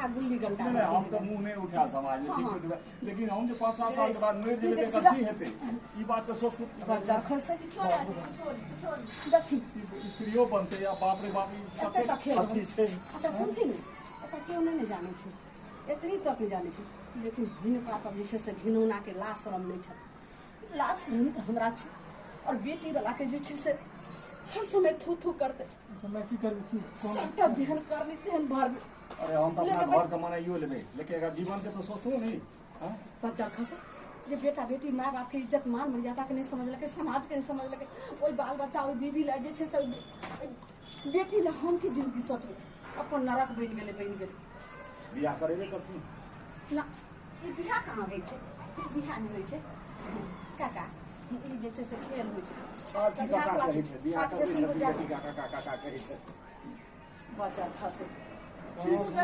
है गुल्ली डंडा नहीं हम तो मुंह नहीं उठा समाज में ठीक है लेकिन हम जो 5-7 साल के बाद मर जेबे त कथी हेतै ई बात तो सोच बच्चा खसे देखी स्त्रियो बनते या बाप रे बाप कते तक खेल अथी छै अच्छा सुनथिन एतऽ केओ नहि जानै छै एतनी तक नहि जानै छै लेकिन हिनका तऽ जे छै से घिनौना के लाश शरम नहीं छै लाश शरम तऽ हमरा छै और बेटी वाला के जे छै से हर समय थू थू करते समय की करबे सबटा जेहन करनी तेहन भर अरे हम तो अपना घर के मनाइयो लेबे लेकिन अगर जीवन के तो सोचू नहीं हां बच्चा खसे जे बेटा बेटी माँ बाप के इज्जत मान मर्यादा के नहीं समझ लगे समाज के नहीं समझ लगे ओई बाल बच्चा ओई बीबी ला जे छै से बेटी ला हम की जिंदगी सोचबे अपन नरक बन गेले बियाह करेबे करथुन ना ई बियाह कहाँ होइ छै ई बियाह नहीं होइ छै काका ई जे छै से खेल होइ छै और की काका कहै छै बियाह करबे बेटी काका कहै छै बच्चा खसे